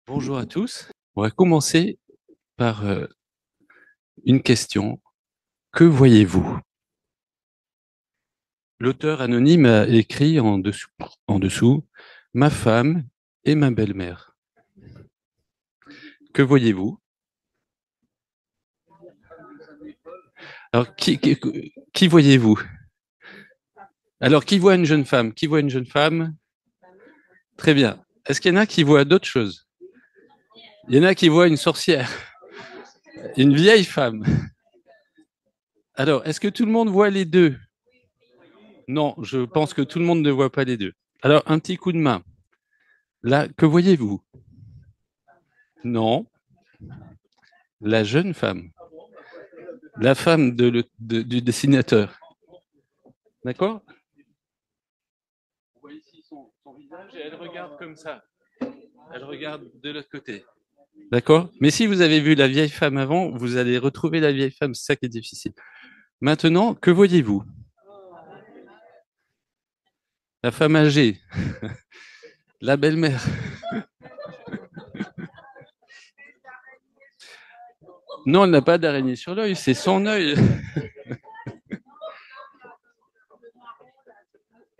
Bonjour à tous. On va commencer par une question. Que voyez-vous? L'auteur anonyme a écrit en dessous, ma femme et ma belle-mère. Que voyez-vous? Alors, qui voyez-vous? Alors, qui voit une jeune femme? Qui voit une jeune femme? Très bien. Est-ce qu'il y en a qui voient d'autres choses? Il y en a qui voient une sorcière, une vieille femme. Alors, est-ce que tout le monde voit les deux? Non, je pense que tout le monde ne voit pas les deux. Alors, un petit coup de main. Là, que voyez-vous? Non, la jeune femme, la femme du dessinateur. D'accord? On voit ici son visage et elle regarde comme ça. Elle regarde de l'autre côté. D'accord? Mais si vous avez vu la vieille femme avant, vous allez retrouver la vieille femme. C'est ça qui est difficile. Maintenant, que voyez-vous? La femme âgée, la belle-mère. Non, elle n'a pas d'araignée sur l'œil, c'est son œil.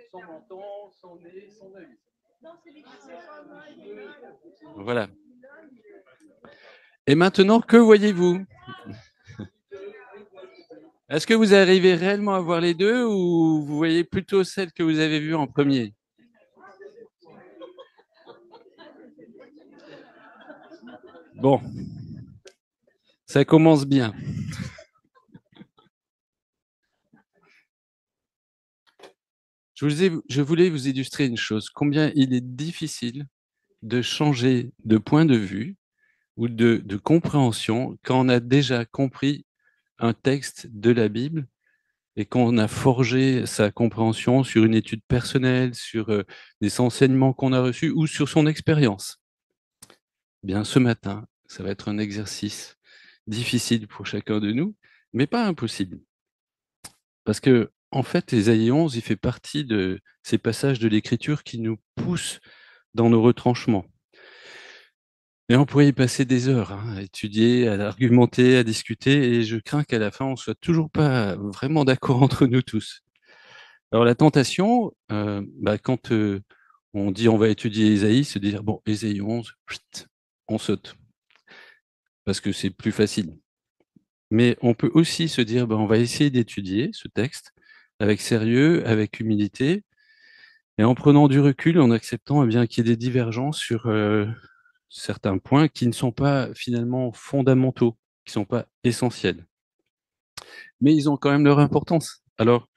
Son menton, son nez, son œil. Voilà. Et maintenant, que voyez-vous? Est-ce que vous arrivez réellement à voir les deux ou vous voyez plutôt celle que vous avez vue en premier? Bon, ça commence bien. Je voulais vous illustrer une chose, combien il est difficile de changer de point de vue ou de compréhension quand on a déjà compris un texte de la Bible et qu'on a forgé sa compréhension sur une étude personnelle, sur des enseignements qu'on a reçus ou sur son expérience. Bien, ce matin, ça va être un exercice difficile pour chacun de nous, mais pas impossible. Parce que, en fait, Ésaïe 11, il fait partie de ces passages de l'Écriture qui nous poussent dans nos retranchements. Et on pourrait y passer des heures, hein, à étudier, à argumenter, à discuter, et je crains qu'à la fin, on soit toujours pas vraiment d'accord entre nous tous. Alors la tentation, quand on dit on va étudier Ésaïe, c'est de dire bon, Ésaïe 11, chut, on saute, parce que c'est plus facile. Mais on peut aussi se dire on va essayer d'étudier ce texte avec sérieux, avec humilité, et en prenant du recul, en acceptant qu'il y ait des divergences sur certains points qui ne sont pas finalement fondamentaux, qui ne sont pas essentiels. Mais ils ont quand même leur importance. Alors,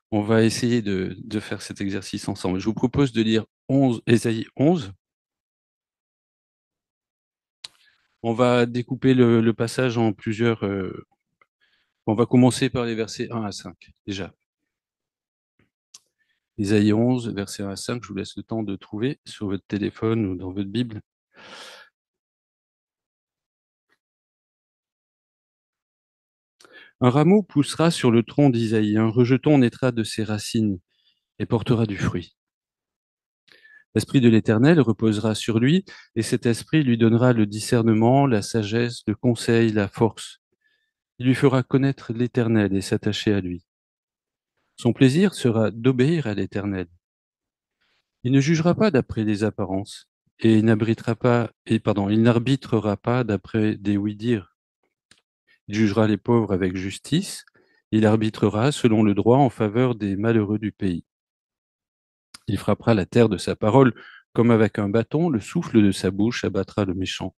on va essayer de faire cet exercice ensemble. Je vous propose de lire Ésaïe 11. On va découper le passage en plusieurs. On va commencer par les versets 1 à 5, déjà. Ésaïe 11, versets 1 à 5, je vous laisse le temps de trouver sur votre téléphone ou dans votre Bible. Un rameau poussera sur le tronc d'Isaïe, un rejeton naîtra de ses racines et portera du fruit. L'Esprit de l'Éternel reposera sur lui, et cet Esprit lui donnera le discernement, la sagesse, le conseil, la force. Il lui fera connaître l'Éternel et s'attacher à lui. Son plaisir sera d'obéir à l'Éternel. Il ne jugera pas d'après les apparences, et il n'arbitrera pas d'après des oui-dire. Il jugera les pauvres avec justice, il arbitrera selon le droit en faveur des malheureux du pays. Il frappera la terre de sa parole comme avec un bâton, le souffle de sa bouche abattra le méchant.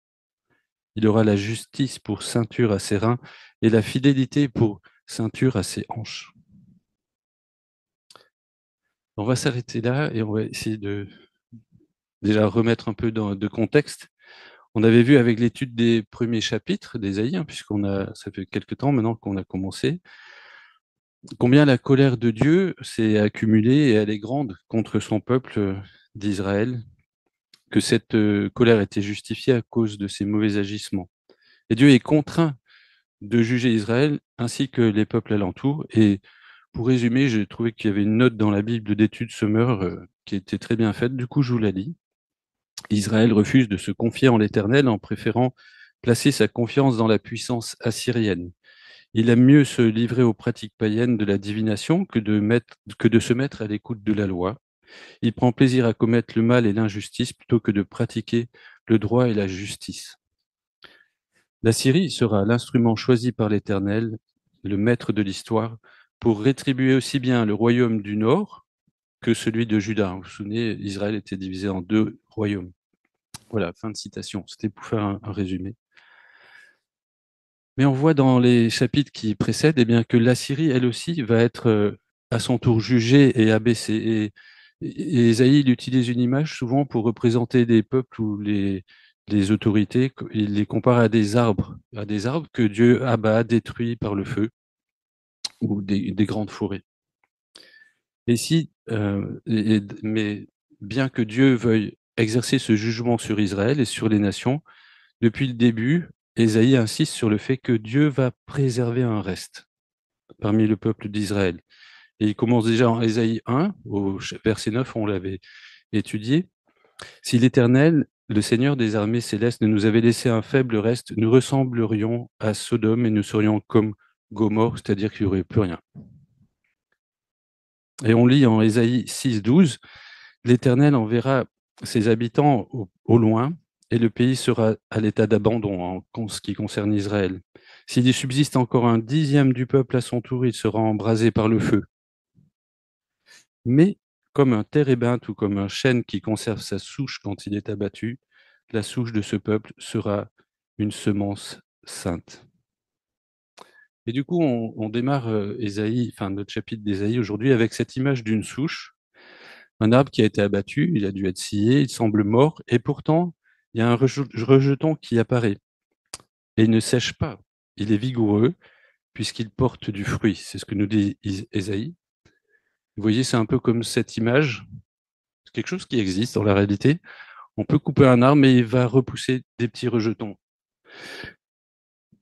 Il aura la justice pour ceinture à ses reins et la fidélité pour ceinture à ses hanches. On va s'arrêter là et on va essayer de déjà remettre un peu de contexte. On avait vu avec l'étude des premiers chapitres d'Ésaïe, ça fait quelque temps maintenant qu'on a commencé, combien la colère de Dieu s'est accumulée et elle est grande contre son peuple d'Israël, que cette colère était justifiée à cause de ses mauvais agissements. Et Dieu est contraint de juger Israël ainsi que les peuples alentours. Et pour résumer, j'ai trouvé qu'il y avait une note dans la Bible d'études Summer qui était très bien faite. Du coup, je vous la lis. Israël refuse de se confier en l'Éternel en préférant placer sa confiance dans la puissance assyrienne. Il aime mieux se livrer aux pratiques païennes de la divination que de se mettre à l'écoute de la loi. Il prend plaisir à commettre le mal et l'injustice plutôt que de pratiquer le droit et la justice. La Syrie sera l'instrument choisi par l'Éternel, le maître de l'histoire, pour rétribuer aussi bien le royaume du Nord que celui de Juda. Vous vous souvenez, Israël était divisé en deux royaumes. Voilà, fin de citation. C'était pour faire un résumé. Mais on voit dans les chapitres qui précèdent que l'Assyrie, elle aussi, va être à son tour jugée et abaissée. Et Ésaïe, il utilise une image souvent pour représenter des peuples ou les autorités. Il les compare à des arbres que Dieu abat, détruit par le feu, ou des grandes forêts. Mais bien que Dieu veuille exercer ce jugement sur Israël et sur les nations, depuis le début, Ésaïe insiste sur le fait que Dieu va préserver un reste parmi le peuple d'Israël. Et il commence déjà en Ésaïe 1, au verset 9, on l'avait étudié. Si l'Éternel, le Seigneur des armées célestes, ne nous avait laissé un faible reste, nous ressemblerions à Sodome et nous serions comme Gomorrhe, c'est-à-dire qu'il n'y aurait plus rien. Et on lit en Ésaïe 6, 12, l'Éternel enverra ses habitants au loin, et le pays sera à l'état d'abandon en ce qui concerne Israël. S'il y subsiste encore un dixième du peuple à son tour, il sera embrasé par le feu. Mais comme un térébinthe ou comme un chêne qui conserve sa souche quand il est abattu, la souche de ce peuple sera une semence sainte. Et du coup, on démarre notre chapitre d'Ésaïe aujourd'hui avec cette image d'une souche, un arbre qui a été abattu, il a dû être scié, il semble mort, et pourtant, il y a un rejeton qui apparaît. Et il ne sèche pas, il est vigoureux, puisqu'il porte du fruit. C'est ce que nous dit Ésaïe. Vous voyez, c'est un peu comme cette image, c'est quelque chose qui existe dans la réalité. On peut couper un arbre, mais il va repousser des petits rejetons.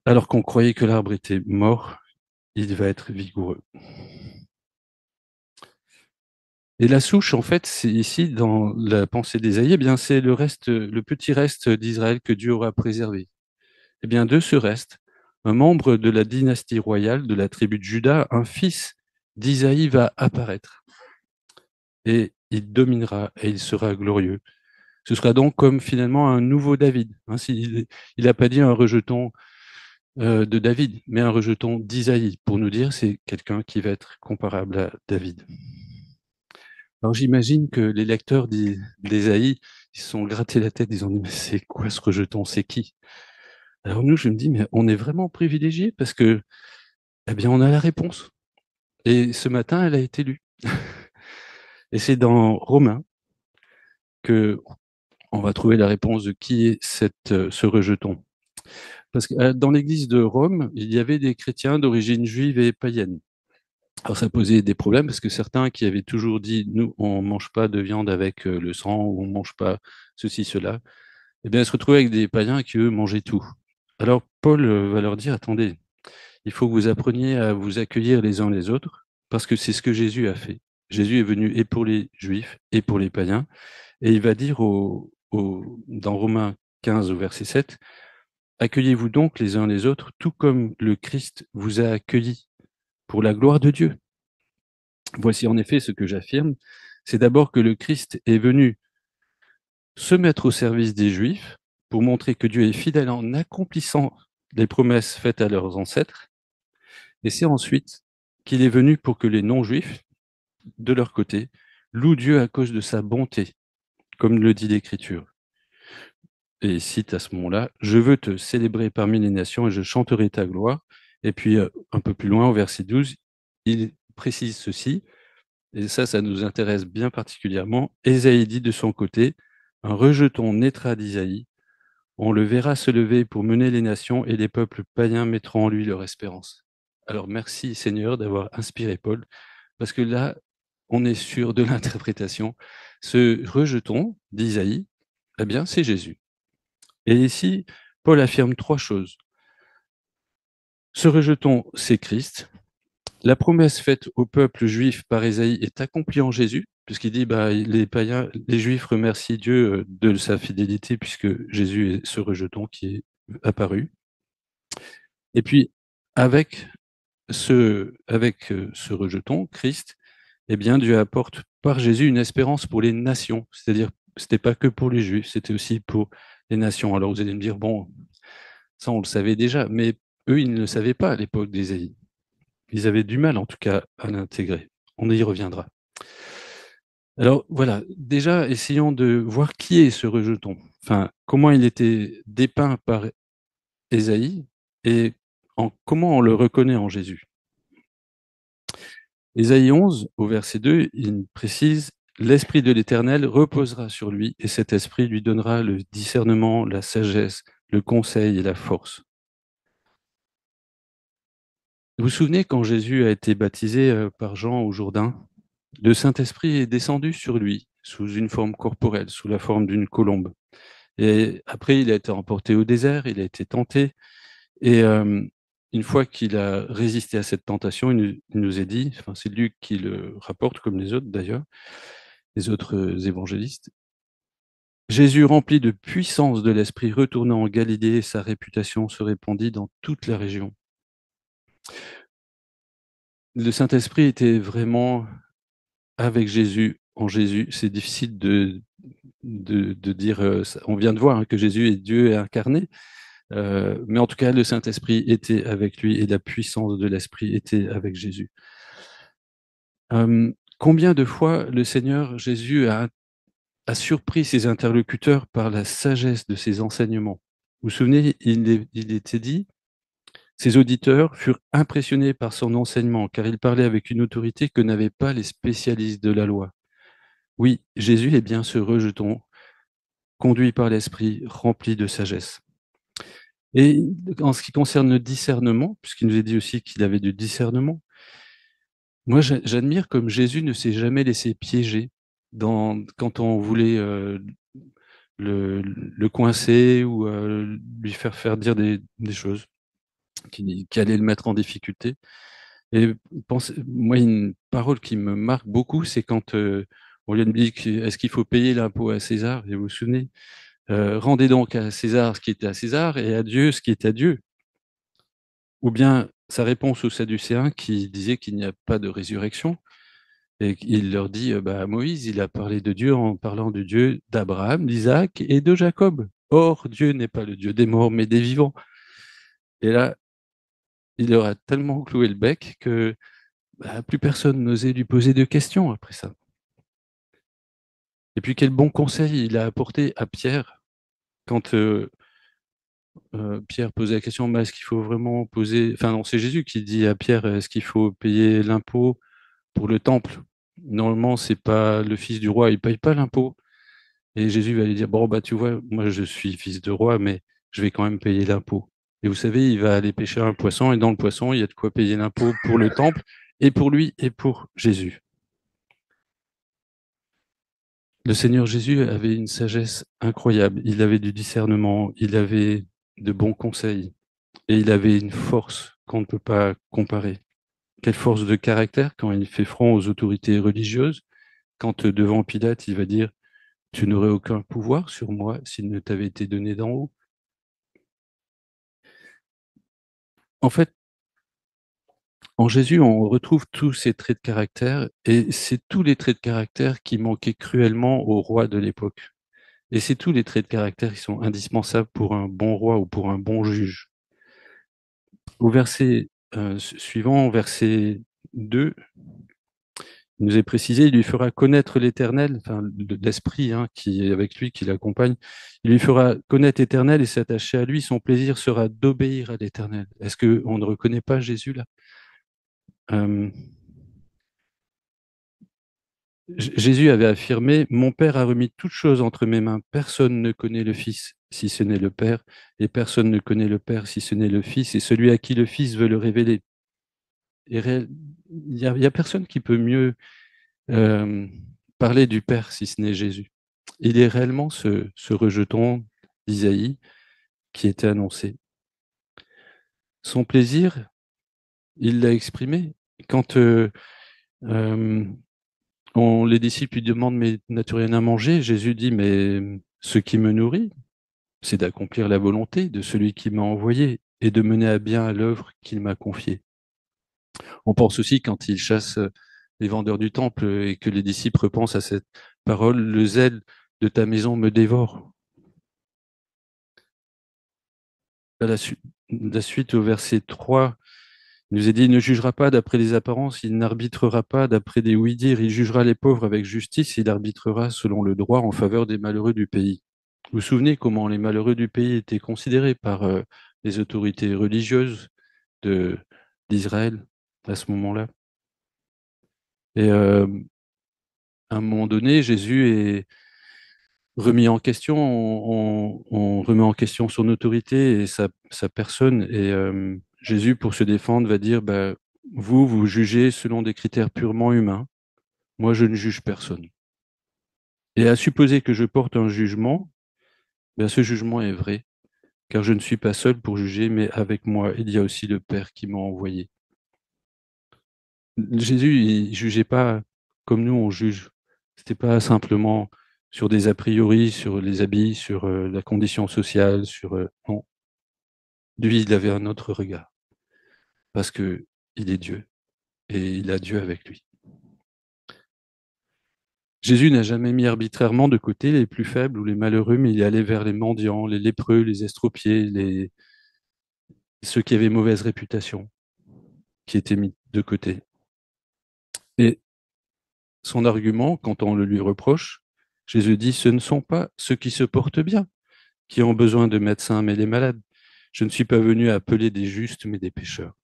Alors qu'on croyait que l'arbre était mort, il va être vigoureux. Et la souche, en fait, c'est ici, dans la pensée d'Ésaïe, c'est le petit reste d'Israël que Dieu aura préservé. De ce reste, un membre de la dynastie royale de la tribu de Juda, un fils d'Isaïe va apparaître. Et il dominera et il sera glorieux. Ce sera donc comme finalement un nouveau David. Il n'a pas dit un rejeton de David, mais un rejeton d'Isaïe, pour nous dire c'est quelqu'un qui va être comparable à David. Alors j'imagine que les lecteurs d'Ésaïe, ils se sont grattés la tête, ils ont dit mais c'est quoi ce rejeton, c'est qui? Alors nous, je me dis mais on est vraiment privilégiés parce que on a la réponse. Et ce matin, elle a été lue. Et c'est dans Romains que on va trouver la réponse de qui est ce rejeton. Parce que dans l'église de Rome, il y avait des chrétiens d'origine juive et païenne. Alors ça posait des problèmes parce que certains qui avaient toujours dit nous on mange pas de viande avec le sang ou on mange pas ceci cela, ils se retrouvaient avec des païens qui eux mangeaient tout. Alors Paul va leur dire attendez, il faut que vous appreniez à vous accueillir les uns les autres parce que c'est ce que Jésus a fait. Jésus est venu et pour les juifs et pour les païens et il va dire dans Romains 15 au verset 7, accueillez-vous donc les uns les autres tout comme le Christ vous a accueillis pour la gloire de Dieu. Voici en effet ce que j'affirme, c'est d'abord que le Christ est venu se mettre au service des Juifs pour montrer que Dieu est fidèle en accomplissant les promesses faites à leurs ancêtres, et c'est ensuite qu'il est venu pour que les non-Juifs, de leur côté, louent Dieu à cause de sa bonté, comme le dit l'Écriture. Et il cite à ce moment-là, « Je veux te célébrer parmi les nations et je chanterai ta gloire ». Et puis un peu plus loin, au verset 12, il précise ceci, et ça nous intéresse bien particulièrement. Ésaïe dit de son côté, un rejeton naîtra d'Isaïe, on le verra se lever pour mener les nations et les peuples païens mettront en lui leur espérance. Alors merci Seigneur d'avoir inspiré Paul, parce que là, on est sûr de l'interprétation. Ce rejeton d'Isaïe, c'est Jésus. Et ici, Paul affirme trois choses. Ce rejeton, c'est Christ. La promesse faite au peuple juif par Ésaïe est accomplie en Jésus, puisqu'il dit bah, les païens, les Juifs remercient Dieu de sa fidélité, puisque Jésus est ce rejeton qui est apparu. Et puis, avec ce rejeton, Christ, eh bien, Dieu apporte par Jésus une espérance pour les nations. C'est-à-dire, c'était pas que pour les Juifs, c'était aussi pour les nations. Alors, vous allez me dire, bon, ça, on le savait déjà, mais eux, ils ne le savaient pas à l'époque d'Ésaïe. Ils avaient du mal, en tout cas, à l'intégrer. On y reviendra. Alors, voilà. Déjà, essayons de voir qui est ce rejeton. Enfin, comment il était dépeint par Ésaïe et comment on le reconnaît en Jésus. Ésaïe 11, au verset 2, il précise: l'Esprit de l'Éternel reposera sur lui, et cet Esprit lui donnera le discernement, la sagesse, le conseil et la force. Vous vous souvenez quand Jésus a été baptisé par Jean au Jourdain, le Saint-Esprit est descendu sur lui sous une forme corporelle, sous la forme d'une colombe. Et après, il a été emporté au désert, il a été tenté, et une fois qu'il a résisté à cette tentation, il nous est dit, enfin, c'est Luc qui le rapporte, comme les autres d'ailleurs, les autres évangélistes: Jésus, rempli de puissance de l'Esprit, retourna en Galilée, et sa réputation se répandit dans toute la région. Le Saint-Esprit était vraiment avec Jésus, en Jésus. C'est difficile de dire, on vient de voir hein, que Jésus est Dieu incarné, mais en tout cas, le Saint-Esprit était avec lui et la puissance de l'Esprit était avec Jésus. Combien de fois le Seigneur Jésus a surpris ses interlocuteurs par la sagesse de ses enseignements. Vous vous souvenez, il était dit, ses auditeurs furent impressionnés par son enseignement, car il parlait avec une autorité que n'avaient pas les spécialistes de la loi. Oui, Jésus est bien ce rejeton, conduit par l'Esprit, rempli de sagesse. Et en ce qui concerne le discernement, puisqu'il nous est dit aussi qu'il avait du discernement, moi j'admire comme Jésus ne s'est jamais laissé piéger quand on voulait le coincer ou lui faire dire des choses qui allaient le mettre en difficulté. Et moi, une parole qui me marque beaucoup, c'est quand on lui dit est-ce qu'il faut payer l'impôt à César? Et vous vous souvenez, rendez donc à César ce qui était à César et à Dieu ce qui est à Dieu. Ou bien sa réponse aux Sadducéens qui disaient qu'il n'y a pas de résurrection. Et il leur dit, bah, Moïse, il a parlé de Dieu en parlant du Dieu d'Abraham, d'Isaac et de Jacob. Or, Dieu n'est pas le Dieu des morts, mais des vivants. Et là, il leur a tellement cloué le bec que bah, plus personne n'osait lui poser de questions après ça. Et puis, quel bon conseil il a apporté à Pierre quand Pierre posait la question, bah, est-ce qu'il faut vraiment poser... Enfin, non, c'est Jésus qui dit à Pierre, est-ce qu'il faut payer l'impôt pour le temple? Normalement, c'est pas le fils du roi, il paye pas l'impôt. Et Jésus va lui dire, bon, bah, tu vois, moi, je suis fils de roi, mais je vais quand même payer l'impôt. Et vous savez, il va aller pêcher un poisson, et dans le poisson, il y a de quoi payer l'impôt pour le temple, et pour lui, et pour Jésus. Le Seigneur Jésus avait une sagesse incroyable. Il avait du discernement, il avait de bons conseils, et il avait une force qu'on ne peut pas comparer. Quelle force de caractère quand il fait front aux autorités religieuses, quand devant Pilate, il va dire, tu n'aurais aucun pouvoir sur moi s'il ne t'avait été donné d'en haut. En fait, en Jésus, on retrouve tous ces traits de caractère, et c'est tous les traits de caractère qui manquaient cruellement au roi de l'époque. Et c'est tous les traits de caractère qui sont indispensables pour un bon roi ou pour un bon juge. Au verset suivant, verset 2, il nous est précisé, il lui fera connaître l'Éternel, enfin l'Esprit hein, qui est avec lui, qui l'accompagne, il lui fera connaître l'Éternel et s'attacher à lui, son plaisir sera d'obéir à l'Éternel. Est-ce qu'on ne reconnaît pas Jésus là? euh, Jésus avait affirmé, mon Père a remis toutes choses entre mes mains, personne ne connaît le Fils si ce n'est le Père, et personne ne connaît le Père si ce n'est le Fils, et celui à qui le Fils veut le révéler. Et il y a personne qui peut mieux euh, parler du Père si ce n'est Jésus. Il est réellement ce rejeton d'Isaïe qui était annoncé. Son plaisir, il l'a exprimé quand euh, Les disciples lui demandent, mais n'as-tu rien à manger? Jésus dit, mais ce qui me nourrit, c'est d'accomplir la volonté de celui qui m'a envoyé et de mener à bien l'œuvre qu'il m'a confiée. On pense aussi quand il chasse les vendeurs du temple et que les disciples repensent à cette parole, le zèle de ta maison me dévore. À la suite, au verset 3, il nous est dit, il ne jugera pas d'après les apparences, il n'arbitrera pas d'après des oui-dire, il jugera les pauvres avec justice, il arbitrera selon le droit en faveur des malheureux du pays. Vous vous souvenez comment les malheureux du pays étaient considérés par les autorités religieuses de, d'Israël à ce moment-là? Et à un moment donné, Jésus est remis en question, on remet en question son autorité et sa personne. Et Jésus, pour se défendre, va dire, bah, vous jugez selon des critères purement humains. Moi, je ne juge personne. Et à supposer que je porte un jugement, ben, ce jugement est vrai, car je ne suis pas seul pour juger, mais avec moi, il y a aussi le Père qui m'a envoyé. Jésus, il jugeait pas comme nous on juge. C'était pas simplement sur des a priori, sur les habits, sur la condition sociale, sur non. Lui, il avait un autre regard parce que il est Dieu et il a Dieu avec lui. Jésus n'a jamais mis arbitrairement de côté les plus faibles ou les malheureux, mais il est allé vers les mendiants, les lépreux, les estropiés, ceux qui avaient mauvaise réputation, qui étaient mis de côté. Et son argument, quand on le lui reproche, Jésus dit, ce ne sont pas ceux qui se portent bien qui ont besoin de médecins, mais les malades. Je ne suis pas venu appeler des justes, mais des pécheurs.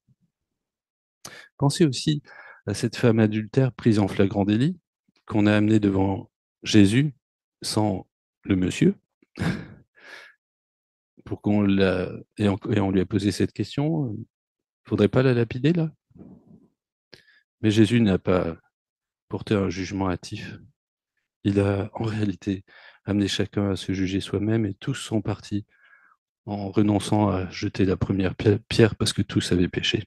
Pensez aussi à cette femme adultère prise en flagrant délit, qu'on a amenée devant Jésus sans le monsieur, pour qu'on la... et on lui a posé cette question, faudrait pas la lapider là? Mais Jésus n'a pas porté un jugement hâtif. Il a en réalité amené chacun à se juger soi-même et tous sont partis en renonçant à jeter la première pierre parce que tous avaient péché.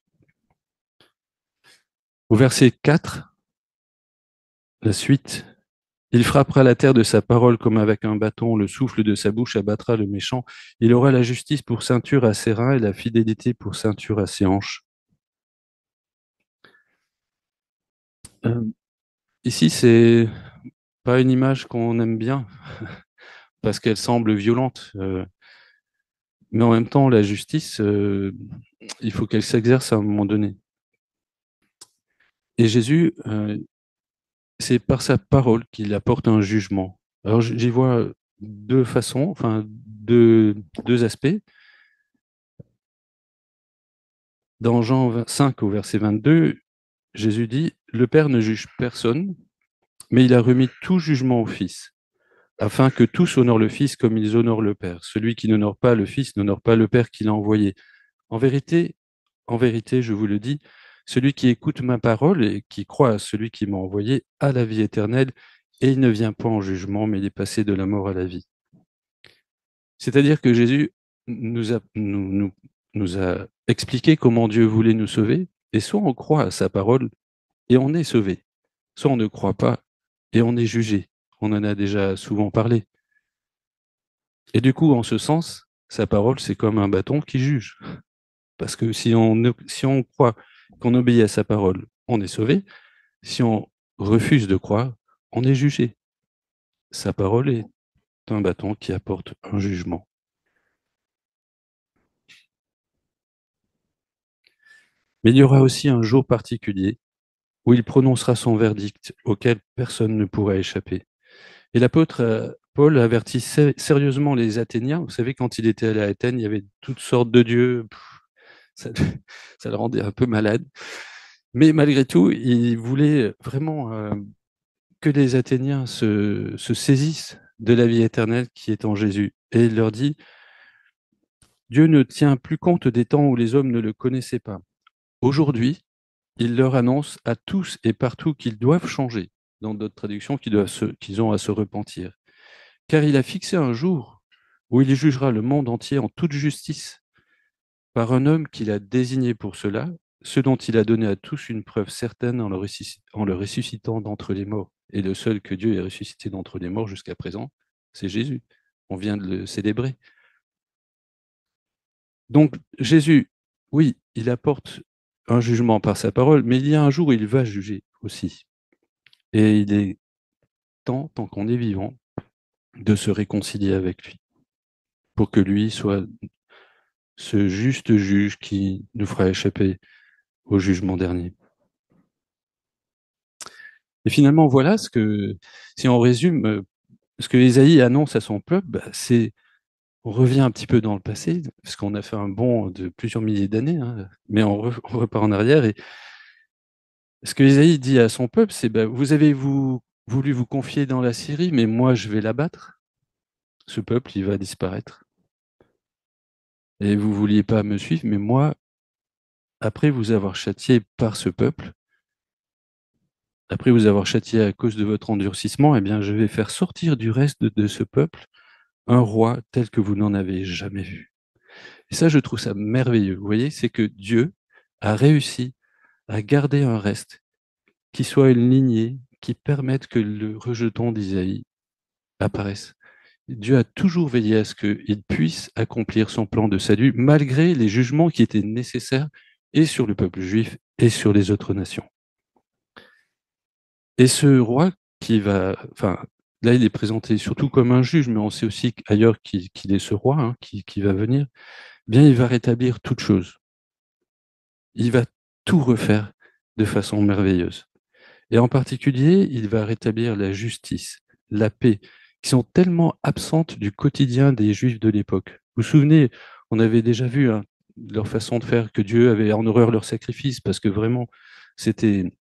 Au verset 4, la suite, il frappera la terre de sa parole comme avec un bâton, le souffle de sa bouche abattra le méchant. Il aura la justice pour ceinture à ses reins et la fidélité pour ceinture à ses hanches. Euh, Ici, c'est pas une image qu'on aime bien parce qu'elle semble violente, mais en même temps, la justice, il faut qu'elle s'exerce à un moment donné. Et Jésus, c'est par sa parole qu'il apporte un jugement. Alors j'y vois deux façons, enfin deux aspects. Dans Jean 5 au verset 22, Jésus dit, le Père ne juge personne, mais il a remis tout jugement au Fils, afin que tous honorent le Fils comme ils honorent le Père. Celui qui n'honore pas le Fils n'honore pas le Père qui l'a envoyé. En vérité, en vérité, je vous le dis, celui qui écoute ma parole et qui croit à celui qui m'a envoyé a la vie éternelle, et il ne vient pas en jugement, mais il est passé de la mort à la vie. C'est-à-dire que Jésus nous a expliqué comment Dieu voulait nous sauver, et soit on croit à sa parole et on est sauvé, soit on ne croit pas et on est jugé. On en a déjà souvent parlé. Et du coup, en ce sens, sa parole, c'est comme un bâton qui juge. Parce que si on croit qu'on obéit à sa parole, on est sauvé. Si on refuse de croire, on est jugé. Sa parole est un bâton qui apporte un jugement. Mais il y aura aussi un jour particulier où il prononcera son verdict auquel personne ne pourra échapper. Et l'apôtre Paul avertit sérieusement les Athéniens. Vous savez, quand il était allé à Athènes, il y avait toutes sortes de dieux. Ça, ça le rendait un peu malade. Mais malgré tout, il voulait vraiment que les Athéniens se saisissent de la vie éternelle qui est en Jésus. Et il leur dit, Dieu ne tient plus compte des temps où les hommes ne le connaissaient pas. Aujourd'hui, il leur annonce à tous et partout qu'ils doivent changer, dans d'autres traductions, qu'ils ont à se repentir. Car il a fixé un jour où il jugera le monde entier en toute justice par un homme qu'il a désigné pour cela, ce dont il a donné à tous une preuve certaine en le ressuscitant d'entre les morts. Et le seul que Dieu ait ressuscité d'entre les morts jusqu'à présent, c'est Jésus. On vient de le célébrer. Donc Jésus, oui, il apporte un jugement par sa parole, mais il y a un jour où il va juger aussi. Et il est temps, tant qu'on est vivant, de se réconcilier avec lui, pour que lui soit ce juste juge qui nous fera échapper au jugement dernier. Et finalement, voilà ce que, si on résume, ce que Ésaïe annonce à son peuple, c'est, on revient un petit peu dans le passé, parce qu'on a fait un bond de plusieurs milliers d'années, hein, mais on repart en arrière. Et ce que Ésaïe dit à son peuple, c'est vous avez voulu vous confier dans la Syrie, mais moi je vais l'abattre. Ce peuple, il va disparaître. Et vous vouliez pas me suivre, mais moi, après vous avoir châtié par ce peuple, après vous avoir châtié à cause de votre endurcissement, eh bien, je vais faire sortir du reste de ce peuple un roi tel que vous n'en avez jamais vu. Et ça, je trouve ça merveilleux. Vous voyez, c'est que Dieu a réussi à garder un reste qui soit une lignée qui permette que le rejeton d'Isaïe apparaisse. Dieu a toujours veillé à ce qu'il puisse accomplir son plan de salut malgré les jugements qui étaient nécessaires et sur le peuple juif et sur les autres nations. Et ce roi qui va, enfin, là il est présenté surtout comme un juge, mais on sait aussi ailleurs qu'il est ce roi qui va venir, bien il va rétablir toutes choses. Il va tout refaire de façon merveilleuse. Et en particulier, il va rétablir la justice, la paix, qui sont tellement absentes du quotidien des Juifs de l'époque. Vous vous souvenez, on avait déjà vu leur façon de faire, que Dieu avait en horreur leur sacrifice, parce que vraiment, c'était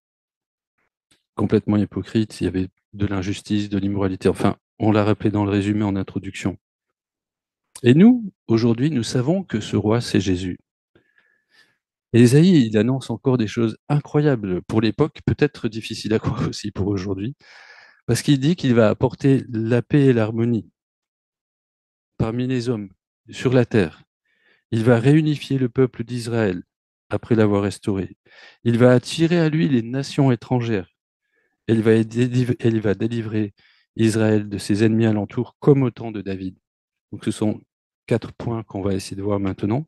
complètement hypocrite, il y avait de l'injustice, de l'immoralité. Enfin, on l'a rappelé dans le résumé en introduction. Et nous, aujourd'hui, nous savons que ce roi, c'est Jésus. Et Ésaïe, il annonce encore des choses incroyables pour l'époque, peut-être difficiles à croire aussi pour aujourd'hui, parce qu'il dit qu'il va apporter la paix et l'harmonie parmi les hommes, sur la terre. Il va réunifier le peuple d'Israël après l'avoir restauré. Il va attirer à lui les nations étrangères. Il va délivrer Israël de ses ennemis alentours, comme au temps de David. Donc ce sont 4 points qu'on va essayer de voir maintenant.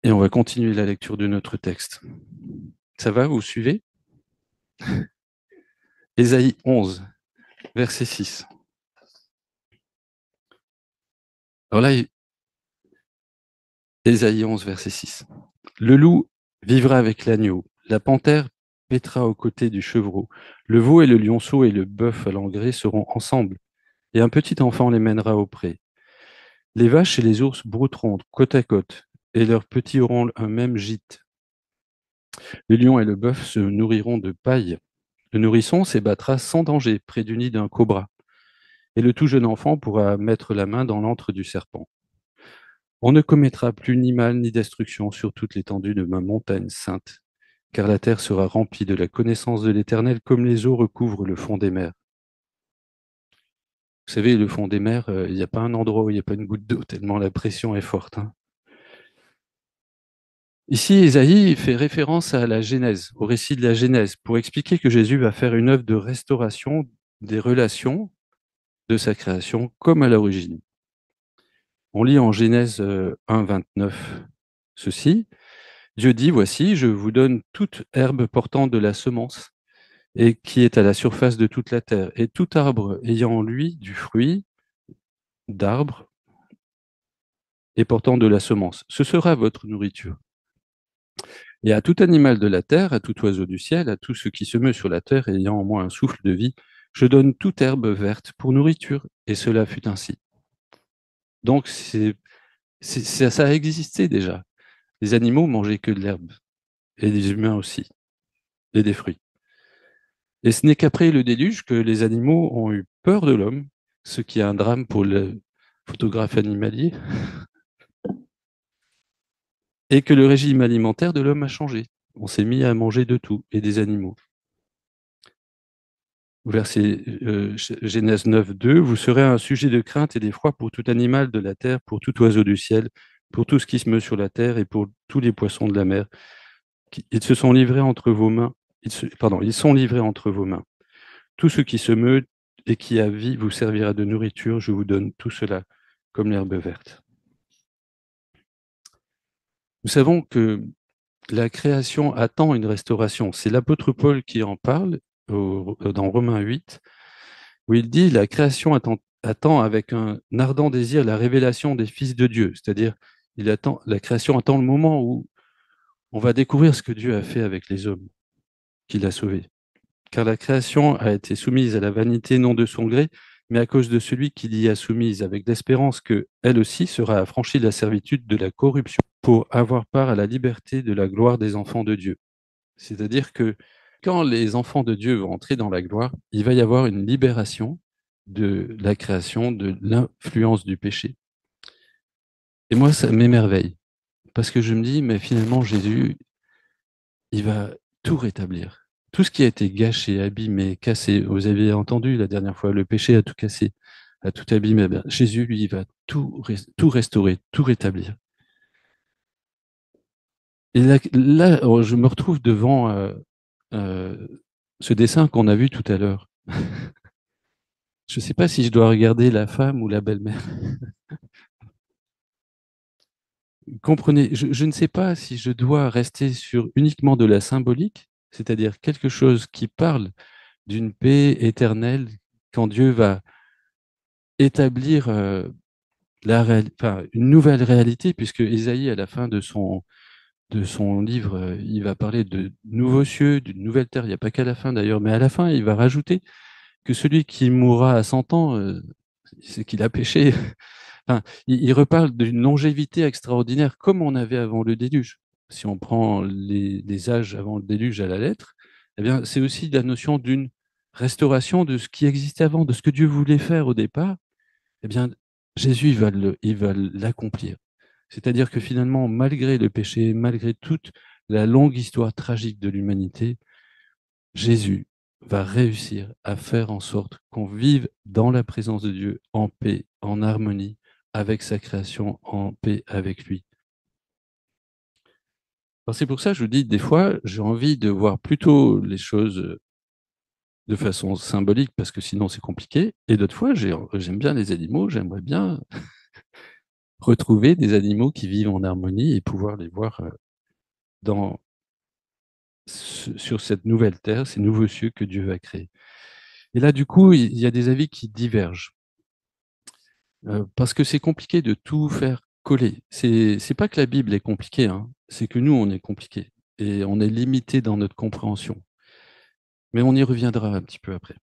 Et on va continuer la lecture de notre texte. Ça va, vous suivez? Ésaïe 11, verset 6. Alors là, Ésaïe 11, verset 6. Le loup vivra avec l'agneau, la panthère paîtra aux côtés du chevreau, le veau et le lionceau et le bœuf à l'engrais seront ensemble, et un petit enfant les mènera au pré. Les vaches et les ours brouteront côte à côte, et leurs petits auront un même gîte. Le lion et le bœuf se nourriront de paille. Le nourrisson s'ébattra sans danger près du nid d'un cobra, et le tout jeune enfant pourra mettre la main dans l'antre du serpent. On ne commettra plus ni mal ni destruction sur toute l'étendue de ma montagne sainte, car la terre sera remplie de la connaissance de l'Éternel comme les eaux recouvrent le fond des mers. Vous savez, le fond des mers, il n'y a pas un endroit où il n'y a pas une goutte d'eau, tellement la pression est forte. Ici, Ésaïe fait référence à la Genèse, au récit de la Genèse, pour expliquer que Jésus va faire une œuvre de restauration des relations de sa création comme à l'origine. On lit en Genèse 1, 29 ceci. Dieu dit, voici, je vous donne toute herbe portant de la semence et qui est à la surface de toute la terre, et tout arbre ayant en lui du fruit d'arbre et portant de la semence. Ce sera votre nourriture. Et à tout animal de la terre, à tout oiseau du ciel, à tout ce qui se meut sur la terre ayant en moi un souffle de vie, je donne toute herbe verte pour nourriture. Et cela fut ainsi. Donc, ça a existé déjà. Les animaux mangeaient que de l'herbe, et les humains aussi, et des fruits. Et ce n'est qu'après le déluge que les animaux ont eu peur de l'homme, ce qui est un drame pour le photographe animalier, et que le régime alimentaire de l'homme a changé. On s'est mis à manger de tout, et des animaux. Verset Genèse 9, 2, vous serez un sujet de crainte et d'effroi pour tout animal de la terre, pour tout oiseau du ciel, pour tout ce qui se meut sur la terre et pour tous les poissons de la mer. Ils se sont livrés entre vos mains ils sont livrés entre vos mains. Tout ce qui se meut et qui a vie vous servira de nourriture. Je vous donne tout cela comme l'herbe verte. Nous savons que la création attend une restauration. C'est l'apôtre Paul qui en parle dans Romains 8, où il dit la création attend avec un ardent désir la révélation des fils de Dieu. C'est-à-dire, la création attend le moment où on va découvrir ce que Dieu a fait avec les hommes qu'il a sauvés. Car la création a été soumise à la vanité non de son gré, mais à cause de celui qui l'y a soumise, avec l'espérance que elle aussi sera affranchie de la servitude de la corruption pour avoir part à la liberté de la gloire des enfants de Dieu. C'est-à-dire que quand les enfants de Dieu vont entrer dans la gloire, il va y avoir une libération de la création, de l'influence du péché. Et moi, ça m'émerveille, parce que je me dis, mais finalement, Jésus, il va tout rétablir. Tout ce qui a été gâché, abîmé, cassé, vous avez entendu la dernière fois, le péché a tout cassé, a tout abîmé. Eh bien, Jésus, lui, il va tout restaurer, tout rétablir. Et là, je me retrouve devant euh, ce dessin qu'on a vu tout à l'heure. Je ne sais pas si je dois regarder la femme ou la belle-mère. Comprenez, je ne sais pas si je dois rester sur uniquement de la symbolique, c'est-à-dire quelque chose qui parle d'une paix éternelle quand Dieu va établir une nouvelle réalité, puisque Ésaïe, à la fin de son livre, il va parler de nouveaux cieux, d'une nouvelle terre. Il n'y a pas qu'à la fin d'ailleurs, mais à la fin, il va rajouter que celui qui mourra à 100 ans, c'est qu'il a péché. Enfin, il reparle d'une longévité extraordinaire, comme on avait avant le déluge. Si on prend les âges avant le déluge à la lettre, eh bien, c'est aussi la notion d'une restauration de ce qui existait avant, de ce que Dieu voulait faire au départ. Eh bien, Jésus, il va l'accomplir. C'est-à-dire que finalement, malgré le péché, malgré toute la longue histoire tragique de l'humanité, Jésus va réussir à faire en sorte qu'on vive dans la présence de Dieu en paix, en harmonie avec sa création, en paix avec lui. Alors c'est pour ça que je vous dis, des fois, j'ai envie de voir plutôt les choses de façon symbolique, parce que sinon c'est compliqué, et d'autres fois, j'aime bien les animaux, j'aimerais bien retrouver des animaux qui vivent en harmonie et pouvoir les voir dans, sur cette nouvelle terre, ces nouveaux cieux que Dieu va créer. Et là, du coup, il y a des avis qui divergent. Parce que c'est compliqué de tout faire coller. C'est pas que la Bible est compliquée, hein, c'est que nous, on est compliqué et on est limité dans notre compréhension. Mais on y reviendra un petit peu après.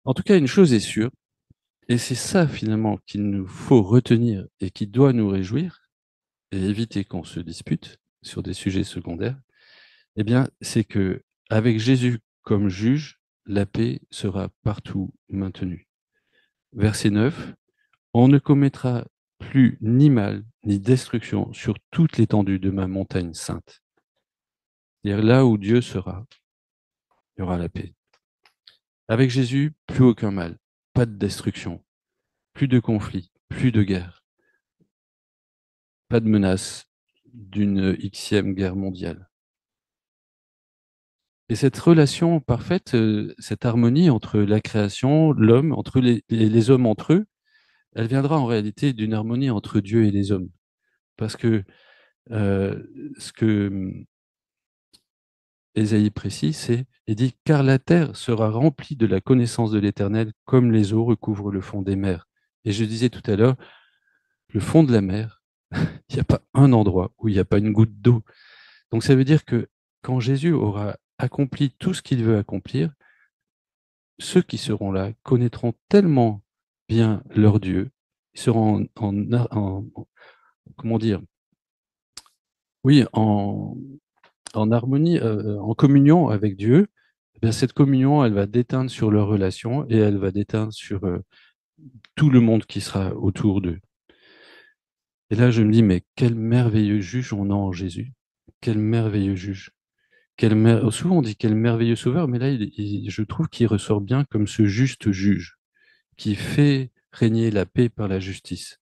En tout cas, une chose est sûre, et c'est ça finalement qu'il nous faut retenir et qui doit nous réjouir et éviter qu'on se dispute sur des sujets secondaires, eh bien, c'est que avec Jésus comme juge, la paix sera partout maintenue. Verset 9. On ne commettra plus ni mal ni destruction sur toute l'étendue de ma montagne sainte. C'est-à-dire là où Dieu sera, il y aura la paix. Avec Jésus, plus aucun mal, pas de destruction, plus de conflits, plus de guerre, pas de menace d'une Xème guerre mondiale. Et cette relation parfaite, cette harmonie entre la création, l'homme, entre les hommes entre eux, elle viendra en réalité d'une harmonie entre Dieu et les hommes. Parce que euh, ce que Ésaïe précise, c'est, il dit, car la terre sera remplie de la connaissance de l'Éternel comme les eaux recouvrent le fond des mers. Et je disais tout à l'heure, le fond de la mer, il n'y a pas un endroit où il n'y a pas une goutte d'eau. Donc ça veut dire que quand Jésus aura accompli tout ce qu'il veut accomplir, ceux qui seront là connaîtront tellement bien leur Dieu, ils seront comment dire, oui, en harmonie, en communion avec Dieu. Eh bien, cette communion, elle va déteindre sur leur relation et elle va déteindre sur tout le monde qui sera autour d'eux. Et là, je me dis, mais quel merveilleux juge on a en Jésus. Quel merveilleux juge. Souvent, on dit quel merveilleux sauveur, mais là, je trouve qu'il ressort bien comme ce juste juge qui fait régner la paix par la justice.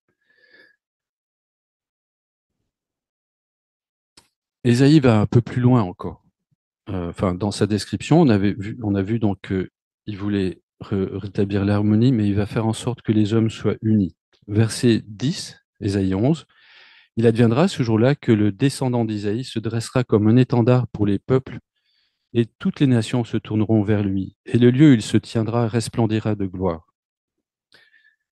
Ésaïe va un peu plus loin encore. enfin, dans sa description, on a vu donc qu'il voulait rétablir l'harmonie, mais il va faire en sorte que les hommes soient unis. Verset 10, Ésaïe 11, il adviendra ce jour-là que le descendant d'Isaïe se dressera comme un étendard pour les peuples, et toutes les nations se tourneront vers lui, et le lieu où il se tiendra resplendira de gloire.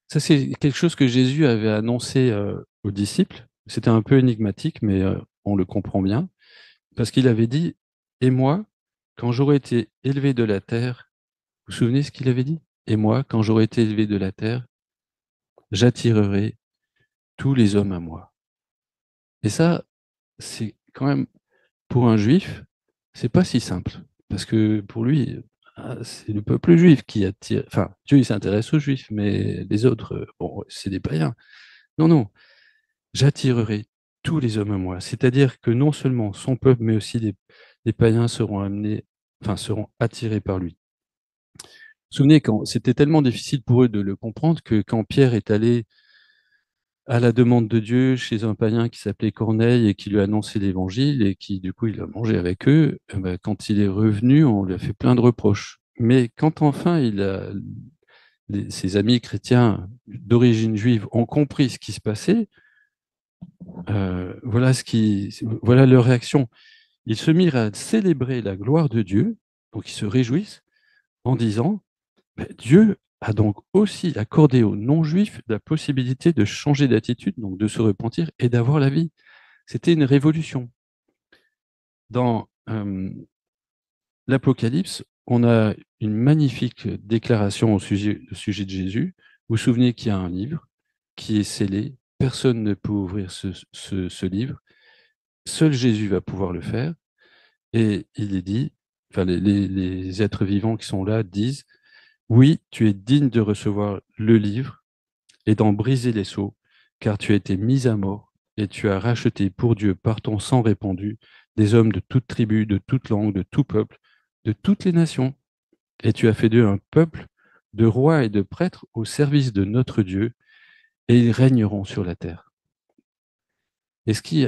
Ça, c'est quelque chose que Jésus avait annoncé aux disciples. C'était un peu énigmatique, mais on le comprend bien, parce qu'il avait dit, et moi, quand j'aurai été élevé de la terre, vous vous souvenez ce qu'il avait dit? Et moi, quand j'aurai été élevé de la terre, j'attirerai tous les hommes à moi. Et ça, c'est quand même, pour un juif, c'est pas si simple. Parce que pour lui, c'est le peuple juif qui attire. Enfin, Dieu, il s'intéresse aux juifs, mais les autres, bon, c'est des païens. Non, non, j'attirerai tous les hommes à moi. C'est-à-dire que non seulement son peuple, mais aussi les païens seront amenés, enfin, seront attirés par lui. Vous vous souvenez, quand c'était tellement difficile pour eux de le comprendre que quand Pierre est allé à la demande de Dieu chez un païen qui s'appelait Corneille et qui lui a annoncé l'évangile et qui, du coup, il a mangé avec eux, ben, quand il est revenu, on lui a fait plein de reproches. Mais quand enfin ses amis chrétiens d'origine juive ont compris ce qui se passait, voilà leur réaction. Ils se mirent à célébrer la gloire de Dieu, donc ils se réjouissent en disant, ben, Dieu a donc aussi accordé aux non-juifs la possibilité de changer d'attitude, donc de se repentir et d'avoir la vie. C'était une révolution. Dans l'Apocalypse, on a une magnifique déclaration au sujet de Jésus. Vous vous souvenez qu'il y a un livre qui est scellé, personne ne peut ouvrir ce livre, seul Jésus va pouvoir le faire, et il est dit, enfin les êtres vivants qui sont là disent, oui, tu es digne de recevoir le livre et d'en briser les sceaux, car tu as été mis à mort et tu as racheté pour Dieu par ton sang répandu des hommes de toute tribu, de toute langue, de tout peuple, de toutes les nations. Et tu as fait d'eux un peuple de rois et de prêtres au service de notre Dieu, et ils régneront sur la terre. Et ici,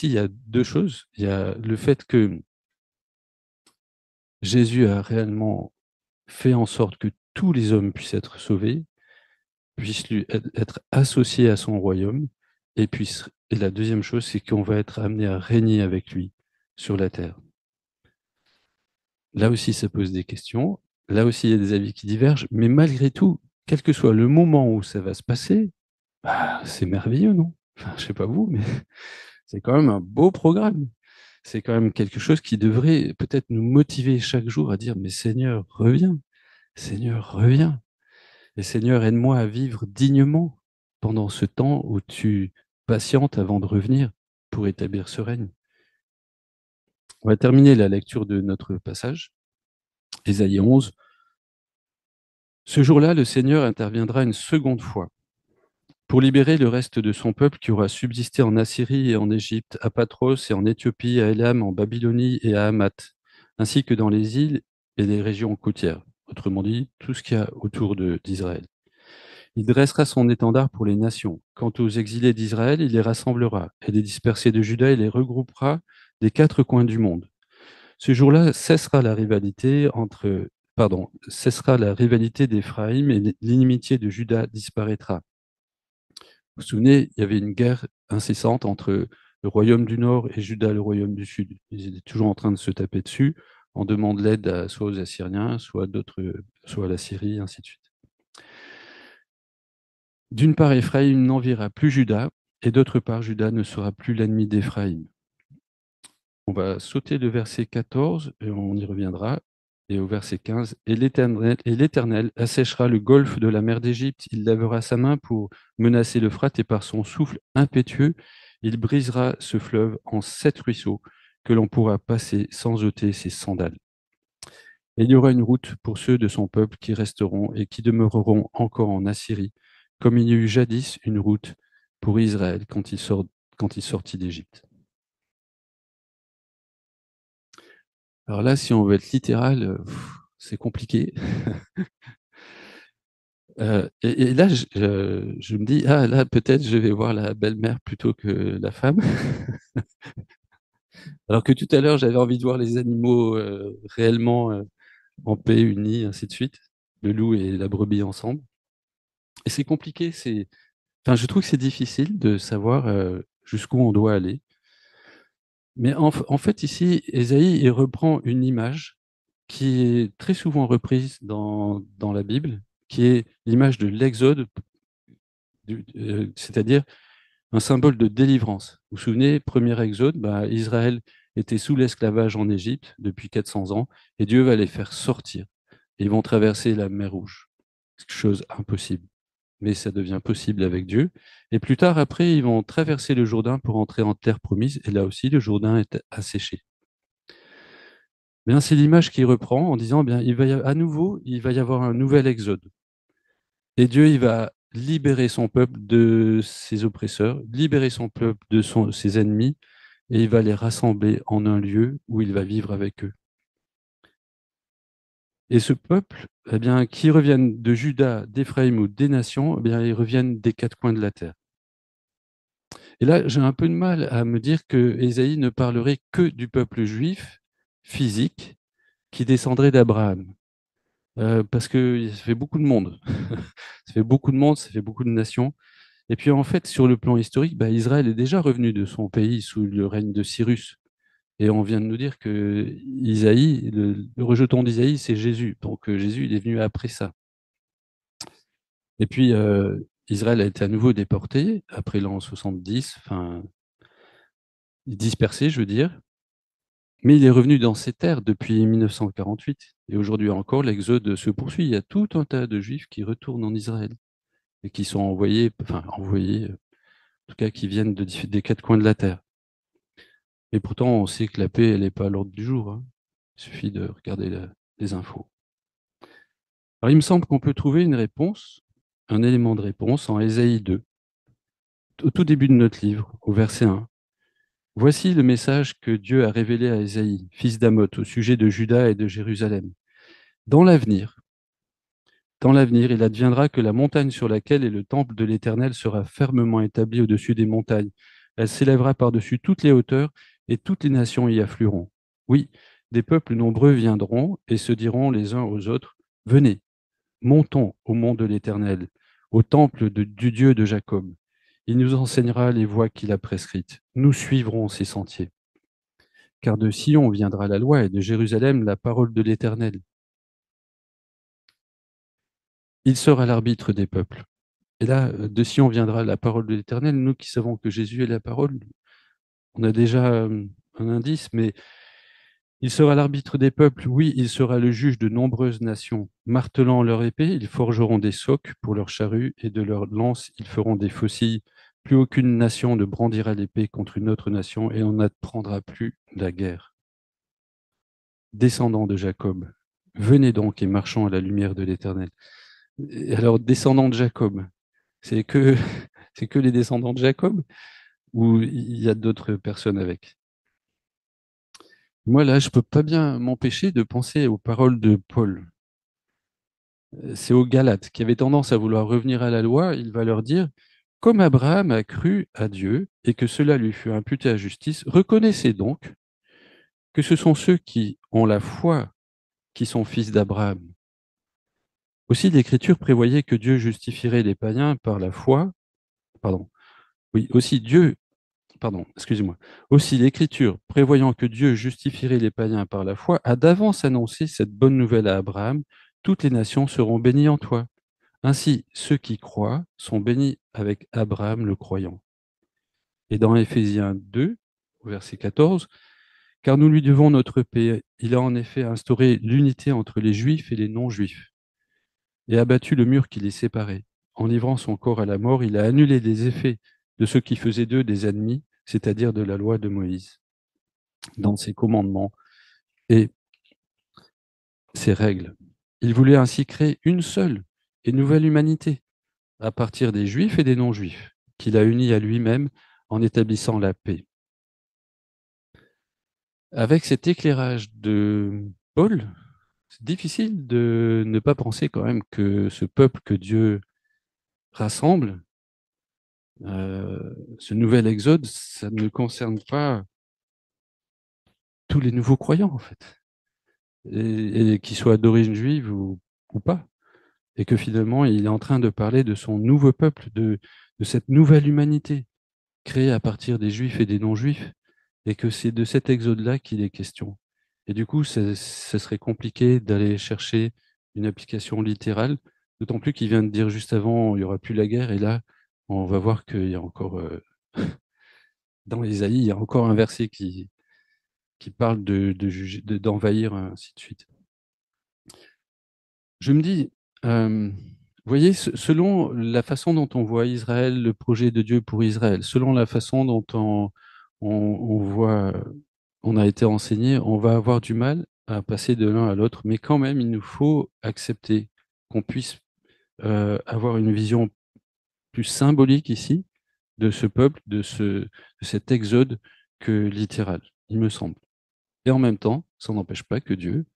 il y a deux choses. Il y a le fait que Jésus a réellement fait en sorte que tous les hommes puissent être sauvés, puissent lui être associés à son royaume, et la deuxième chose, c'est qu'on va être amené à régner avec lui sur la terre. Là aussi, ça pose des questions. Là aussi, il y a des avis qui divergent, mais malgré tout, quel que soit le moment où ça va se passer, bah, c'est merveilleux, non? Enfin, je sais pas vous, mais c'est quand même un beau programme. C'est quand même quelque chose qui devrait peut-être nous motiver chaque jour à dire, mais Seigneur, reviens. Seigneur, reviens. Et Seigneur, aide-moi à vivre dignement pendant ce temps où tu patientes avant de revenir pour établir ce règne. On va terminer la lecture de notre passage, Ésaïe 11. Ce jour-là, le Seigneur interviendra une seconde fois pour libérer le reste de son peuple qui aura subsisté en Assyrie et en Égypte, à Patros et en Éthiopie, à Élam, en Babylonie et à Hamath, ainsi que dans les îles et les régions côtières, autrement dit, tout ce qu'il y a autour d'Israël. Il dressera son étendard pour les nations. Quant aux exilés d'Israël, il les rassemblera, et les dispersés de Juda, il les regroupera des quatre coins du monde. Ce jour-là cessera la rivalité d'Éphraïm et l'inimitié de Juda disparaîtra. Vous vous souvenez, il y avait une guerre incessante entre le royaume du Nord et Juda, le royaume du Sud. Ils étaient toujours en train de se taper dessus. On demande l'aide soit aux Assyriens, soit à la Syrie, ainsi de suite. D'une part, Éphraïm n'enviera plus Juda, et d'autre part, Juda ne sera plus l'ennemi d'Éphraïm. On va sauter le verset 14, et on y reviendra, et au verset 15, et l'Éternel asséchera le golfe de la mer d'Égypte, il lavera sa main pour menacer l'Euphrate, et par son souffle impétueux, il brisera ce fleuve en 7 ruisseaux, que l'on pourra passer sans ôter ses sandales. Et il y aura une route pour ceux de son peuple qui resteront et qui demeureront encore en Assyrie, comme il y a eu jadis une route pour Israël quand il sortit d'Égypte. Alors là, si on veut être littéral, c'est compliqué. Et là, je me dis, ah là, peut-être je vais voir la belle-mère plutôt que la femme. Alors que tout à l'heure, j'avais envie de voir les animaux réellement en paix, unis, ainsi de suite, le loup et la brebis ensemble. Et c'est compliqué, enfin, je trouve que c'est difficile de savoir jusqu'où on doit aller. Mais en fait, ici, Ésaïe, il reprend une image qui est très souvent reprise dans la Bible, qui est l'image de l'Exode, c'est-à-dire un symbole de délivrance. Vous vous souvenez, premier Exode, bah, Israël était sous l'esclavage en Égypte depuis 400 ans, et Dieu va les faire sortir. Et ils vont traverser la mer Rouge. C'est quelque chose impossible, mais ça devient possible avec Dieu. Et plus tard, après, ils vont traverser le Jourdain pour entrer en terre promise, et là aussi, le Jourdain est asséché. Bien, c'est l'image qu'il reprend en disant, bien, à nouveau, il va y avoir un nouvel Exode. Et Dieu, il va libérer son peuple de ses oppresseurs, libérer son peuple de ses ennemis, et il va les rassembler en un lieu où il va vivre avec eux. Et ce peuple, eh bien, qui reviennent de Juda, d'Éphraïm ou des nations, eh bien, ils reviennent des quatre coins de la terre. Et là, j'ai un peu de mal à me dire que Ésaïe ne parlerait que du peuple juif physique qui descendrait d'Abraham. Parce que ça fait beaucoup de monde. Ça fait beaucoup de monde, ça fait beaucoup de nations. Et puis en fait, sur le plan historique, bah, Israël est déjà revenu de son pays sous le règne de Cyrus. Et on vient de nous dire que Isaïe, le rejeton d'Isaïe, c'est Jésus. Donc Jésus, il est venu après ça. Et puis Israël a été à nouveau déporté après l'an 70, enfin dispersé, je veux dire. Mais il est revenu dans ses terres depuis 1948. Et aujourd'hui encore, l'exode se poursuit. Il y a tout un tas de Juifs qui retournent en Israël et qui sont envoyés, en tout cas qui viennent des quatre coins de la terre. Et pourtant, on sait que la paix, elle n'est pas à l'ordre du jour, hein. Il suffit de regarder les infos. Alors, il me semble qu'on peut trouver une réponse, un élément de réponse en Ésaïe 2, au tout début de notre livre, au verset 1. Voici le message que Dieu a révélé à Ésaïe, fils d'Amoth, au sujet de Juda et de Jérusalem. Dans l'avenir, Dans l'avenir, il adviendra que la montagne sur laquelle est le temple de l'Éternel sera fermement établie au-dessus des montagnes. Elle s'élèvera par-dessus toutes les hauteurs, et toutes les nations y afflueront. Oui, des peuples nombreux viendront et se diront les uns aux autres, venez, montons au mont de l'Éternel, au temple du Dieu de Jacob. Il nous enseignera les voies qu'il a prescrites. Nous suivrons ses sentiers. Car de Sion viendra la loi et de Jérusalem la parole de l'Éternel. Il sera l'arbitre des peuples. Et là, de Sion viendra la parole de l'Éternel. Nous qui savons que Jésus est la parole, on a déjà un indice, mais il sera l'arbitre des peuples. Oui, il sera le juge de nombreuses nations. Martelant leur épée, ils forgeront des socs pour leurs charrues et de leurs lances, ils feront des faucilles. Plus aucune nation ne brandira l'épée contre une autre nation et on n'apprendra plus la guerre. Descendants de Jacob, venez donc et marchons à la lumière de l'Éternel. Et alors, descendants de Jacob, c'est que, c'est que les descendants de Jacob ou il y a d'autres personnes avec? Moi, là, je peux pas bien m'empêcher de penser aux paroles de Paul. C'est aux Galates qui avaient tendance à vouloir revenir à la loi. Il va leur dire, comme Abraham a cru à Dieu et que cela lui fut imputé à justice, reconnaissez donc que ce sont ceux qui ont la foi qui sont fils d'Abraham. Aussi, l'Écriture prévoyait que Dieu justifierait les païens par la foi. Pardon. Oui, aussi Dieu Pardon, excusez-moi. Aussi, l'Écriture, prévoyant que Dieu justifierait les païens par la foi, a d'avance annoncé cette bonne nouvelle à Abraham. Toutes les nations seront bénies en toi. Ainsi, ceux qui croient sont bénis avec Abraham le croyant. Et dans Éphésiens 2, au verset 14, car nous lui devons notre paix. Il a en effet instauré l'unité entre les Juifs et les non-Juifs, et abattu le mur qui les séparait. En livrant son corps à la mort, il a annulé les effets de ce qui faisait d'eux des ennemis, c'est-à-dire de la loi de Moïse, dans ses commandements et ses règles. Il voulait ainsi créer une seule et nouvelle humanité, à partir des Juifs et des non-Juifs, qu'il a unis à lui-même en établissant la paix. Avec cet éclairage de Paul, c'est difficile de ne pas penser quand même que ce peuple que Dieu rassemble, ce nouvel exode, ça ne concerne pas tous les nouveaux croyants, en fait, et qu'ils soient d'origine juive ou pas. Et que finalement, il est en train de parler de son nouveau peuple, de cette nouvelle humanité créée à partir des juifs et des non-juifs, et que c'est de cet exode-là qu'il est question. Et du coup, ça serait compliqué d'aller chercher une application littérale, d'autant plus qu'il vient de dire juste avant, il n'y aura plus la guerre, et là, on va voir qu'il y a encore, dans Ésaïe, il y a encore un verset qui parle d'envahir, ainsi de suite. Je me dis, vous voyez, selon la façon dont on voit Israël, le projet de Dieu pour Israël, selon la façon dont on voit, on a été enseigné, on va avoir du mal à passer de l'un à l'autre, mais quand même, il nous faut accepter qu'on puisse avoir une vision plus symbolique ici de ce peuple, de cet exode que littéral, il me semble. Et en même temps, ça n'empêche pas que Dieu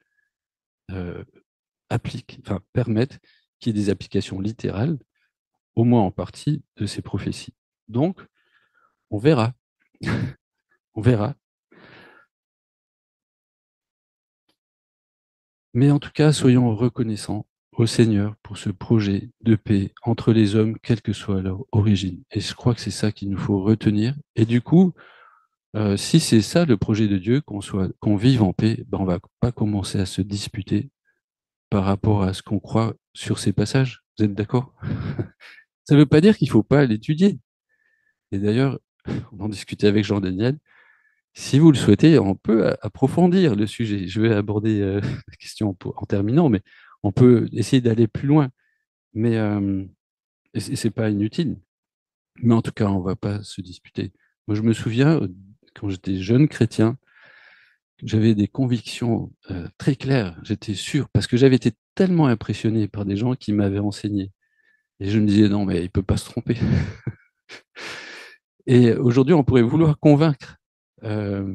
euh, permette qu'il y ait des applications littérales, au moins en partie, de ces prophéties. Donc, on verra. On verra. Mais en tout cas, soyons reconnaissants au Seigneur pour ce projet de paix entre les hommes, quelle que soit leur origine. Et je crois que c'est ça qu'il nous faut retenir. Et du coup, si c'est ça le projet de Dieu, qu'on vive en paix, ben on va pas commencer à se disputer par rapport à ce qu'on croit sur ces passages. Vous êtes d'accord? Ça ne veut pas dire qu'il ne faut pas l'étudier. Et d'ailleurs, on en discutait avec Jean-Daniel. Si vous le souhaitez, on peut approfondir le sujet. Je vais aborder la question en terminant, mais on peut essayer d'aller plus loin. Mais c'est pas inutile. Mais en tout cas, on ne va pas se disputer. Moi, je me souviens, quand j'étais jeune chrétien, j'avais des convictions très claires. J'étais sûr, parce que j'avais été tellement impressionné par des gens qui m'avaient enseigné. Et je me disais, non, mais il ne peut pas se tromper. Et aujourd'hui, on pourrait vouloir convaincre euh,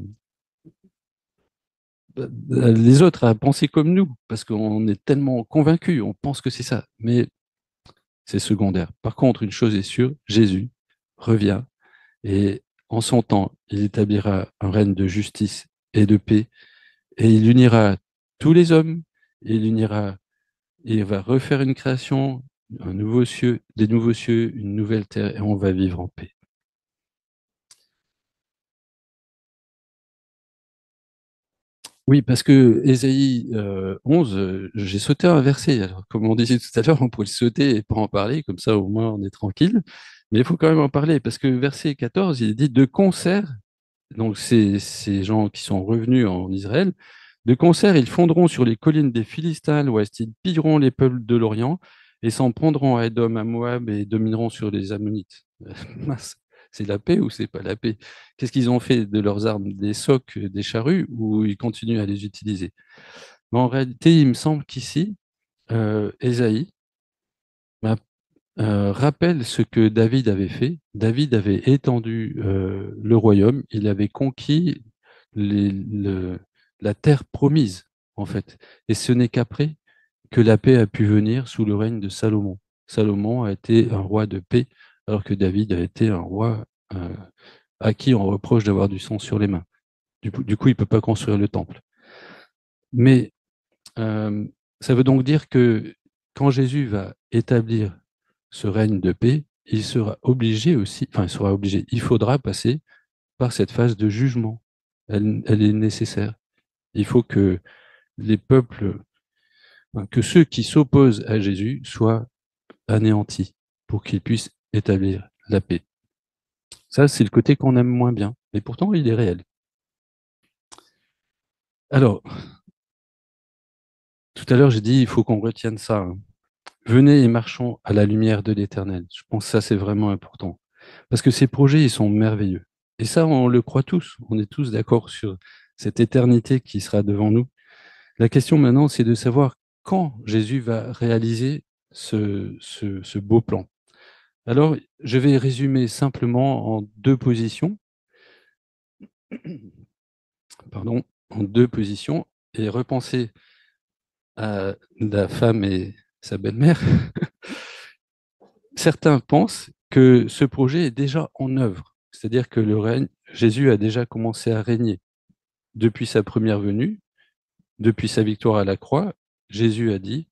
les autres à penser comme nous, parce qu'on est tellement convaincus, on pense que c'est ça, mais c'est secondaire. Par contre, une chose est sûre, Jésus revient et en son temps, il établira un règne de justice et de paix et il unira tous les hommes, il unira, il va refaire une création, un nouveau cieux, des nouveaux cieux, une nouvelle terre et on va vivre en paix. Oui, parce que Ésaïe 11, j'ai sauté un verset. Alors, comme on disait tout à l'heure, on pourrait le sauter et pas en parler, comme ça au moins on est tranquille. Mais il faut quand même en parler, parce que verset 14, il dit de concert, donc ces gens qui sont revenus en Israël, de concert, ils fonderont sur les collines des Philistins à l'ouest, ils pilleront les peuples de l'Orient et s'en prendront à Édom, à Moab et domineront sur les Ammonites. Mince, c'est la paix ou c'est pas la paix? Qu'est-ce qu'ils ont fait de leurs armes? Des socs, des charrues ou ils continuent à les utiliser? Mais en réalité, il me semble qu'ici, Ésaïe rappelle ce que David avait fait. David avait étendu le royaume, il avait conquis la terre promise, en fait. Et ce n'est qu'après que la paix a pu venir sous le règne de Salomon. Salomon a été un roi de paix, alors que David a été un roi à qui on reproche d'avoir du sang sur les mains. Du coup, il ne peut pas construire le temple. Mais euh, ça veut donc dire que quand Jésus va établir ce règne de paix, il sera obligé aussi, enfin, il sera obligé, il faudra passer par cette phase de jugement. Elle est nécessaire. Il faut que les peuples, enfin, que ceux qui s'opposent à Jésus soient anéantis pour qu'il puisse établir la paix. Ça, c'est le côté qu'on aime moins bien, mais pourtant, il est réel. Alors, tout à l'heure, j'ai dit, il faut qu'on retienne ça, hein. Venez et marchons à la lumière de l'Éternel. Je pense que ça, c'est vraiment important. Parce que ces projets, ils sont merveilleux. Et ça, on le croit tous. On est tous d'accord sur cette éternité qui sera devant nous. La question maintenant, c'est de savoir quand Jésus va réaliser ce beau plan. Alors, je vais résumer simplement en deux positions, pardon, en deux positions, et repenser à la femme et sa belle-mère. Certains pensent que ce projet est déjà en œuvre, c'est-à-dire que Jésus a déjà commencé à régner. depuis sa première venue, depuis sa victoire à la croix, Jésus a dit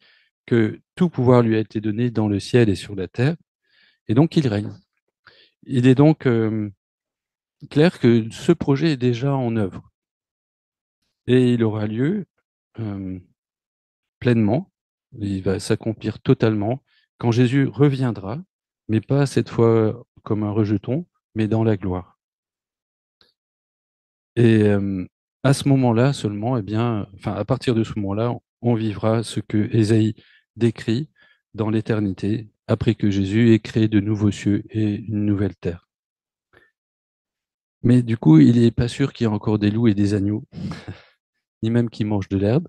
que tout pouvoir lui a été donné dans le ciel et sur la terre, et donc il règne. Il est donc clair que ce projet est déjà en œuvre, et il aura lieu euh, pleinement, il va s'accomplir totalement quand Jésus reviendra, mais pas cette fois comme un rejeton, mais dans la gloire. Et à ce moment-là seulement, eh bien, enfin, à partir de ce moment-là, on vivra ce que Ésaïe décrit dans l'éternité, après que Jésus ait créé de nouveaux cieux et une nouvelle terre. Mais du coup, il n'est pas sûr qu'il y ait encore des loups et des agneaux, ni même qui mangent de l'herbe.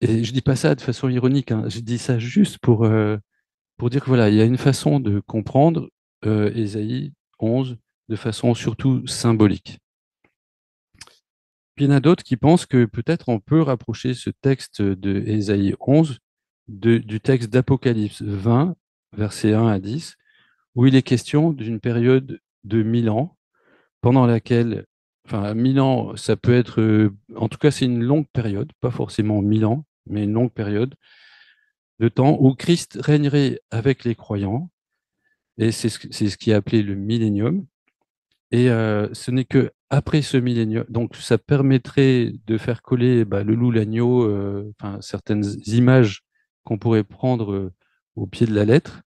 Et je dis pas ça de façon ironique, hein. Je dis ça juste pour dire que voilà, il y a une façon de comprendre Ésaïe 11 de façon surtout symbolique. Puis il y en a d'autres qui pensent que peut-être on peut rapprocher ce texte de Ésaïe 11 du texte d'Apocalypse 20, versets 1 à 10, où il est question d'une période de 1000 ans, pendant laquelle, enfin 1000 ans, ça peut être, en tout cas c'est une longue période, pas forcément 1000 ans, mais une longue période de temps où Christ régnerait avec les croyants, et c'est ce qui est appelé le millénium. Et ce n'est que après ce millénium, donc ça permettrait de faire coller le loup, l'agneau, enfin, certaines images qu'on pourrait prendre au pied de la lettre,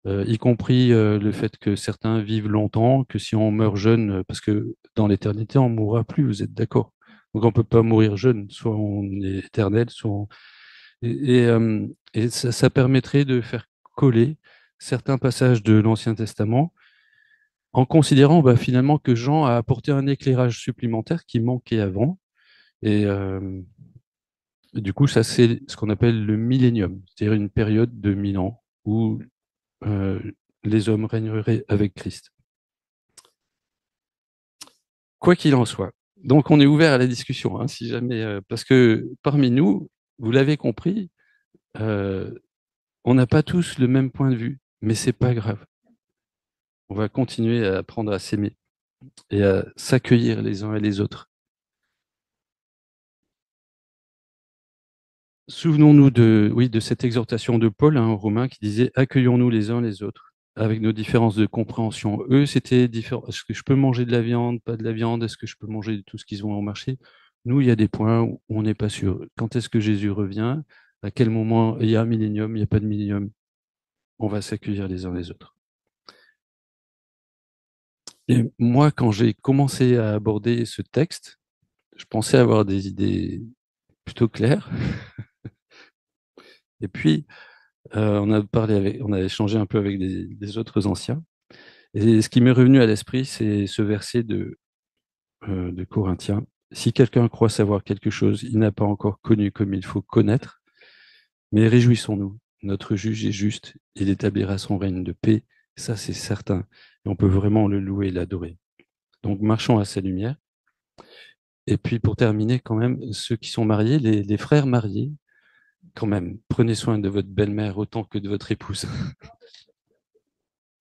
y compris le fait que certains vivent longtemps, que si on meurt jeune, parce que dans l'éternité, on ne mourra plus, vous êtes d'accord? Donc on ne peut pas mourir jeune, soit on est éternel, et ça permettrait de faire coller certains passages de l'Ancien Testament en considérant finalement que Jean a apporté un éclairage supplémentaire qui manquait avant. Et du coup, ça, c'est ce qu'on appelle le millénium, c'est-à-dire une période de 1000 ans où euh, les hommes régneraient avec Christ. Quoi qu'il en soit. Donc, on est ouvert à la discussion, hein, si jamais, parce que parmi nous, vous l'avez compris, euh, on n'a pas tous le même point de vue, mais c'est pas grave. On va continuer à apprendre à s'aimer et à s'accueillir les uns et les autres. Souvenons-nous oui, de cette exhortation de Paul, hein, aux Romains, qui disait accueillons-nous les uns les autres, avec nos différences de compréhension. Eux, c'était différent. Est-ce que je peux manger de la viande, pas de la viande? Est-ce que je peux manger de tout ce qu'ils ont au marché? Nous, il y a des points où on n'est pas sûr. Quand est-ce que Jésus revient? À quel moment? Il y a un millénium, il n'y a pas de millénium. On va s'accueillir les uns les autres. Et moi, quand j'ai commencé à aborder ce texte, je pensais avoir des idées plutôt claires. Et puis, on a échangé un peu avec des autres anciens. Et ce qui m'est revenu à l'esprit, c'est ce verset de Corinthiens. Si quelqu'un croit savoir quelque chose, il n'a pas encore connu comme il faut connaître, mais réjouissons-nous. Notre juge est juste, il établira son règne de paix, ça c'est certain. Et on peut vraiment le louer et l'adorer. Donc marchons à sa lumière. Et puis pour terminer, quand même, ceux qui sont mariés, les frères mariés, quand même, prenez soin de votre belle-mère autant que de votre épouse.